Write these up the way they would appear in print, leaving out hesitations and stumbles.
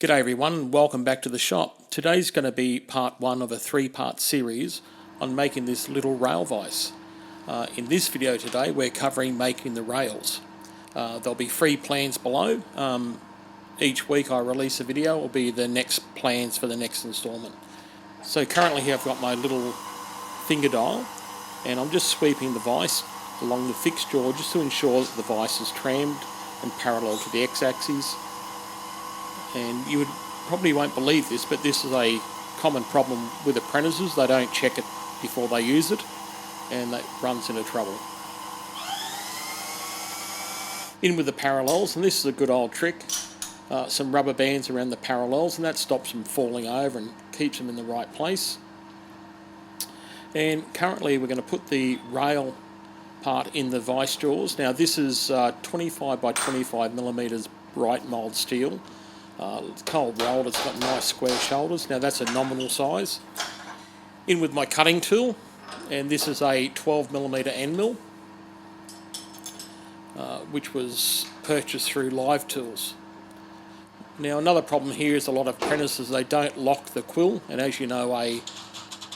G'day everyone, welcome back to the shop. Today's going to be part one of a three-part series on making this little rail vise. In this video today we're covering making the rails. There'll be free plans below. Each week I release a video, will be the next plans for the next instalment. So currently here I've got my little finger dial and I'm just sweeping the vise along the fixed jaw just to ensure that the vise is trammed and parallel to the x-axis. And you probably won't believe this, but this is a common problem with apprentices. They don't check it before they use it, and that runs into trouble. In with the parallels, and this is a good old trick. Some rubber bands around the parallels, and that stops them falling over and keeps them in the right place. And currently we're going to put the rail part in the vise jaws. Now this is 25 by 25 millimeters bright mould steel. It's cold rolled, it's got nice square shoulders. Now that's a nominal size. In with my cutting tool, and this is a 12mm end mill, which was purchased through Live Tools. Now another problem here is a lot of apprentices, they don't lock the quill, and as you know a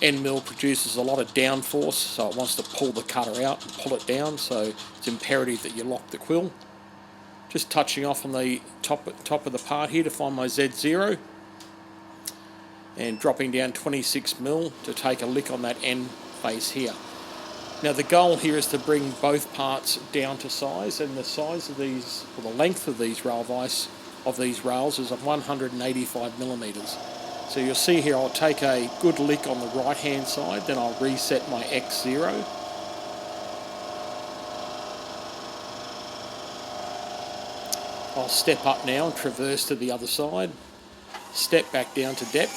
end mill produces a lot of downforce, so it wants to pull the cutter out and pull it down, so it's imperative that you lock the quill. Just touching off on the top of the part here to find my Z0 and dropping down 26mm to take a lick on that end face here. Now the goal here is to bring both parts down to size, and the size of these, or the length of these rail vise, of these rails is 185mm. So you'll see here I'll take a good lick on the right hand side, then I'll reset my X0. I'll step up now and traverse to the other side, step back down to depth,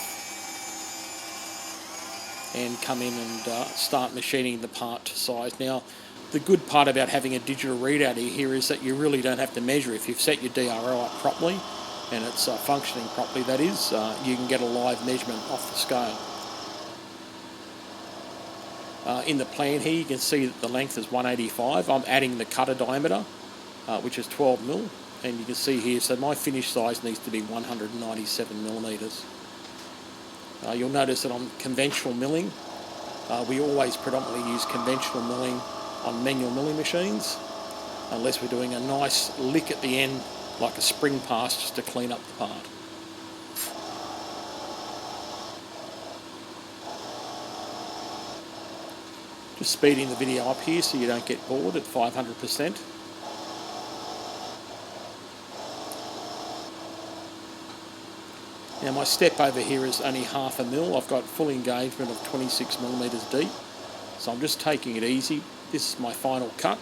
and come in and start machining the part to size. Now, the good part about having a digital readout here is that you really don't have to measure. If you've set your DRO up properly, and it's functioning properly, that is, you can get a live measurement off the scale. In the plan here, you can see that the length is 185. I'm adding the cutter diameter, which is 12mm. And you can see here, so my finish size needs to be 197mm. You'll notice that on conventional milling, we always predominantly use conventional milling on manual milling machines, unless we're doing a nice lick at the end, like a spring pass, just to clean up the part. Just speeding the video up here so you don't get bored at 500%. Now my step over here is only 1/2 mil. I've got full engagement of 26mm deep, so I'm just taking it easy. This is my final cut.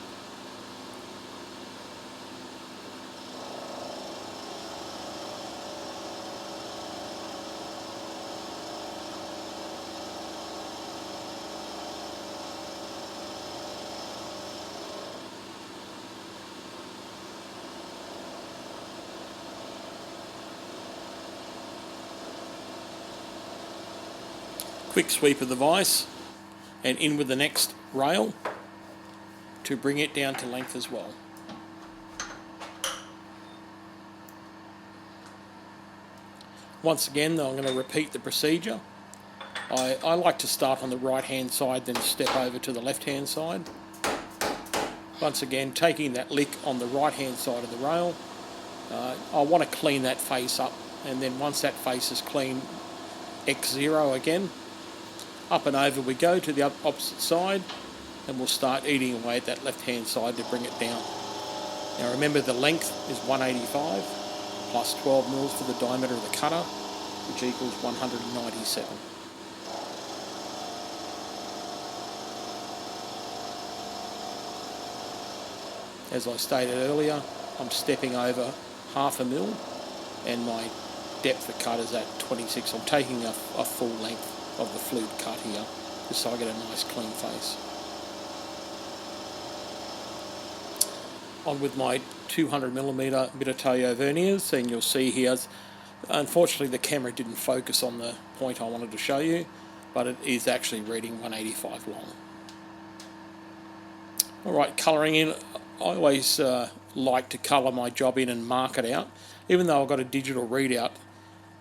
Quick sweep of the vise and in with the next rail to bring it down to length as well. Once again, I'm going to repeat the procedure. I like to start on the right hand side, then step over to the left hand side. Once again, taking that lick on the right hand side of the rail, I want to clean that face up, and then once that face is clean, X0 again. Up and over we go to the opposite side, and we'll start eating away at that left hand side to bring it down. Now remember, the length is 185 plus 12mm for the diameter of the cutter, which equals 197. As I stated earlier, I'm stepping over 1/2 mil, and my depth of cut is at 26. I'm taking a full length of the flute cut here, just so I get a nice clean face. On with my 200mm Mitutoyo verniers, and you'll see here, unfortunately the camera didn't focus on the point I wanted to show you, but it is actually reading 185 long. Alright, colouring in. I always like to colour my job in and mark it out. Even though I've got a digital readout,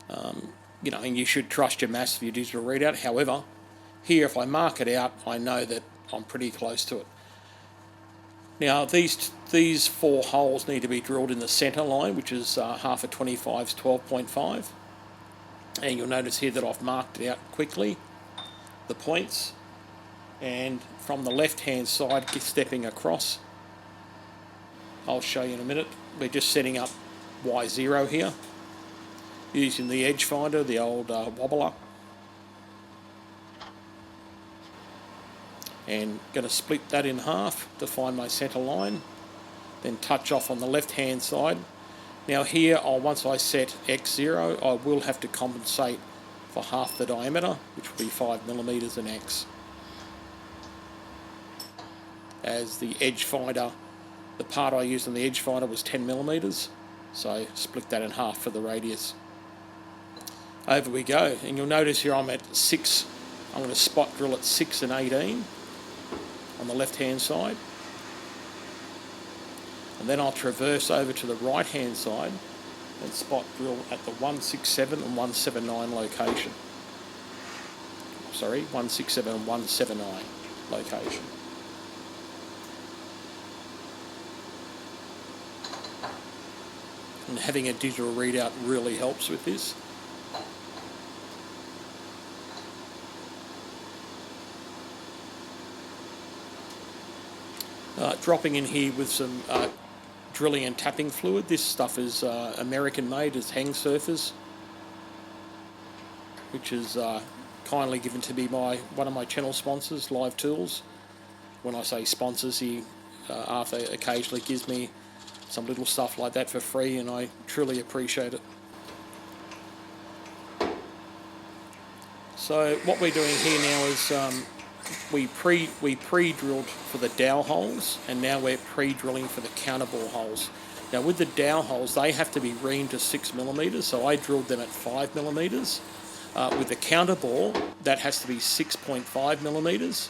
You know, and you should trust your maths for your digital readout. However, here if I mark it out, I know that I'm pretty close to it. Now these 4 holes need to be drilled in the centre line, which is half a 25's 12.5. And you'll notice here that I've marked it out quickly, the points. And from the left hand side, stepping across, I'll show you in a minute. We're just setting up Y0 here, using the edge finder, the old wobbler. And going to split that in half to find my centre line, then touch off on the left hand side. Now here, once I set X0, I will have to compensate for half the diameter, which will be 5mm in X. As the edge finder, the part I used on the edge finder was 10mm, so split that in half for the radius. Over we go, and you'll notice here I'm at 6, I'm going to spot drill at 6 and 18 on the left hand side. And then I'll traverse over to the right hand side and spot drill at the 167 and 179 location. Sorry, 167 and 179 location. And having a digital readout really helps with this. Dropping in here with some drilling and tapping fluid. This stuff is American made, it's hang surfers, which is kindly given to me by one of my channel sponsors, Live Tools. When I say sponsors, he Arthur occasionally gives me some little stuff like that for free, and I truly appreciate it. So what we're doing here now is we pre-drilled for the dowel holes, and now we're pre-drilling for the counterbore holes. Now with the dowel holes, they have to be reamed to 6mm, so I drilled them at 5mm. With the counterbore, that has to be 6.5mm,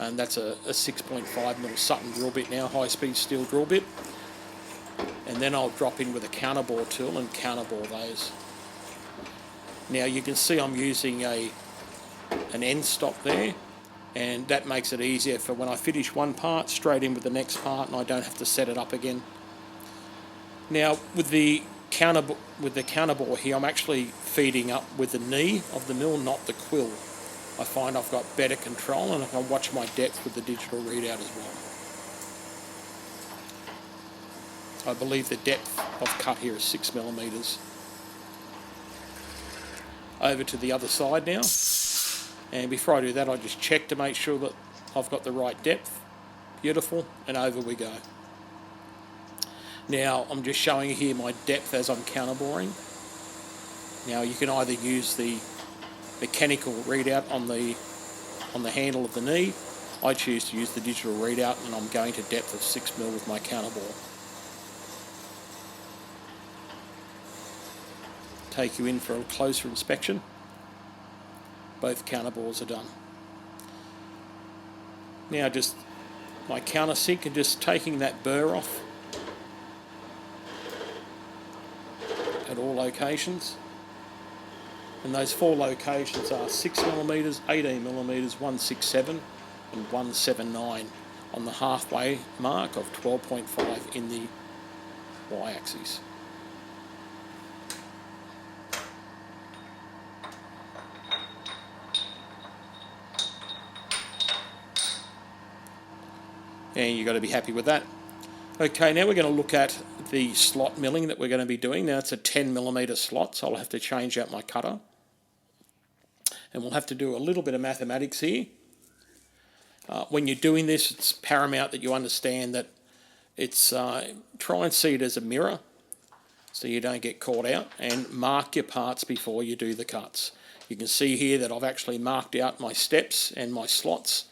and that's a 6.5mm Sutton drill bit now, high-speed steel drill bit. And then I'll drop in with a counterbore tool and counterbore those. Now you can see I'm using an end stop there, and that makes it easier for when I finish one part, straight in with the next part, and I don't have to set it up again. Now with the counterbore here, I'm actually feeding up with the knee of the mill, not the quill. I find I've got better control, and I can watch my depth with the digital readout as well. I believe the depth of cut here is 6mm. Over to the other side now. And before I do that, I just check to make sure that I've got the right depth. Beautiful, and over we go. Now I'm just showing you here my depth as I'm counterboring. Now you can either use the mechanical readout on the handle of the knee. I choose to use the digital readout, and I'm going to depth of 6mm with my counterbore. Take you in for a closer inspection. Both counterbores are done. Now just my countersink and just taking that burr off at all locations. And those 4 locations are 6mm, 18mm, 167 and 179 on the halfway mark of 12.5 in the y-axis. And you've got to be happy with that. Okay, now we're going to look at the slot milling that we're going to be doing. Now it's a 10mm slot, so I'll have to change out my cutter. And we'll have to do a little bit of mathematics here. When you're doing this, it's paramount that you understand that it's try and see it as a mirror so you don't get caught out, and mark your parts before you do the cuts. You can see here that I've actually marked out my steps and my slots,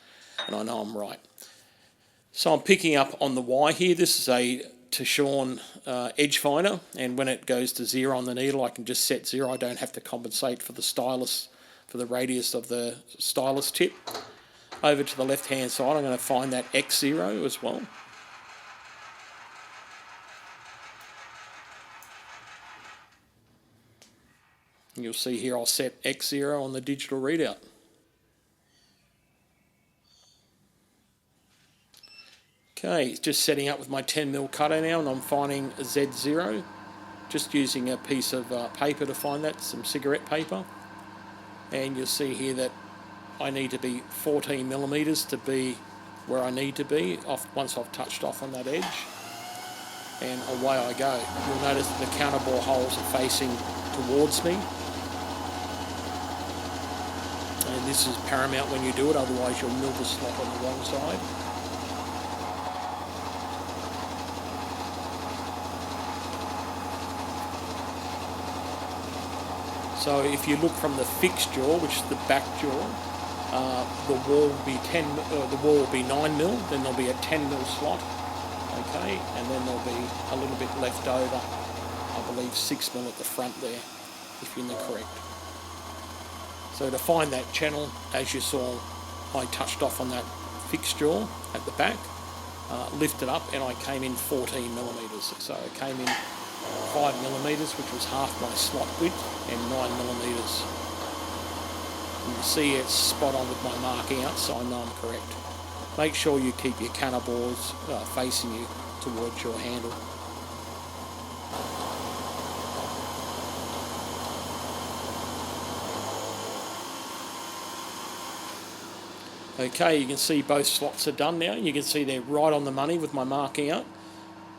and I know I'm right. So I'm picking up on the Y here. This is a Pt.1 edge finder, and when it goes to 0 on the needle, I can just set 0. I don't have to compensate for the stylus, for the radius of the stylus tip. Over to the left hand side, I'm going to find that X0 as well. And you'll see here I'll set X0 on the digital readout. Okay, it's just setting up with my 10mm cutter now, and I'm finding a Z0. Just using a piece of paper to find that, some cigarette paper. And you'll see here that I need to be 14mm to be where I need to be once I've touched off on that edge. And away I go. You'll notice that the counterbore holes are facing towards me. And this is paramount when you do it, otherwise you'll mill the slot on the wrong side. So if you look from the fixed jaw, which is the back jaw, the wall will be 9mm, then there'll be a 10mm slot, okay, and then there'll be a little bit left over, I believe 6mm at the front there, if you're in the correct. So to find that channel, as you saw, I touched off on that fixed jaw at the back, lifted up, and I came in 14mm. So I came in 5mm, which was half my slot width, and 9mm. You can see it's spot on with my marking out, so I know I'm correct. Make sure you keep your counterbores facing you towards your handle. Okay, you can see both slots are done now. You can see they're right on the money with my marking out.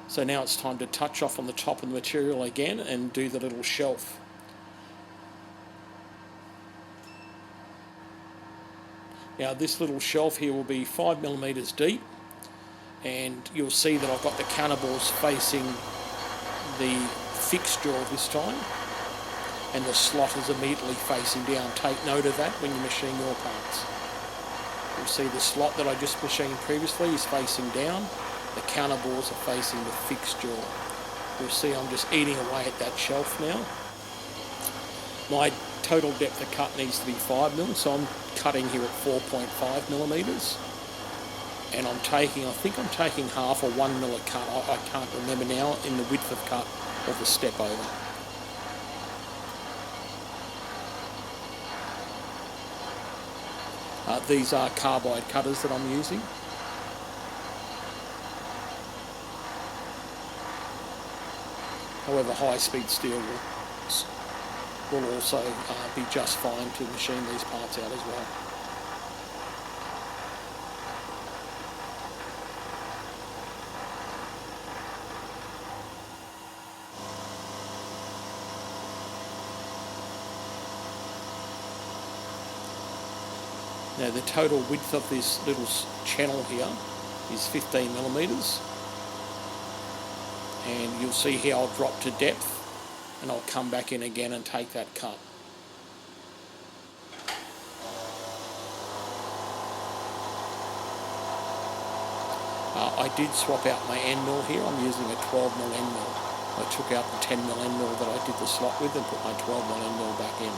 So now it's time to touch off on the top of the material again and do the little shelf. Now this little shelf here will be 5mm deep, and you'll see that I've got the counterbores facing the fixed jaw this time, and the slot is immediately facing down. Take note of that when you machine your parts. You'll see the slot that I just machined previously is facing down. The counterbores are facing the fixed jaw. You'll see I'm just eating away at that shelf now. My total depth of cut needs to be 5mm, so I'm cutting here at 4.5mm. And I think I'm taking half or 1mm a cut. I can't remember now in the width of cut of the step over. These are carbide cutters that I'm using. However, high-speed steel will also be just fine to machine these parts out as well. Now the total width of this little channel here is 15mm. And you'll see here I'll drop to depth and I'll come back in again and take that cut. I did swap out my end mill here. I'm using a 12mm end mill. I took out the 10mm end mill that I did the slot with and put my 12mm end mill back in.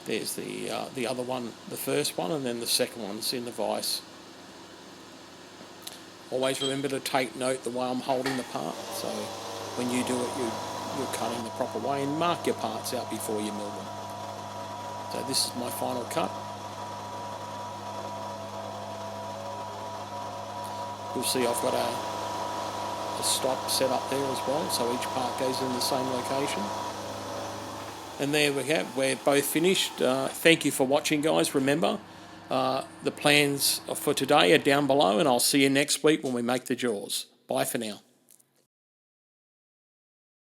There's the other one, the first one, and then the second one's in the vise. Always remember to take note the way I'm holding the part, so when you do it, you're cutting the proper way, and mark your parts out before you mill them. So this is my final cut. You'll see I've got a stop set up there as well, so each part goes in the same location. And there we go, we're both finished. Thank you for watching, guys. Remember, the plans for today are down below, and I'll see you next week when we make the jaws. Bye for now.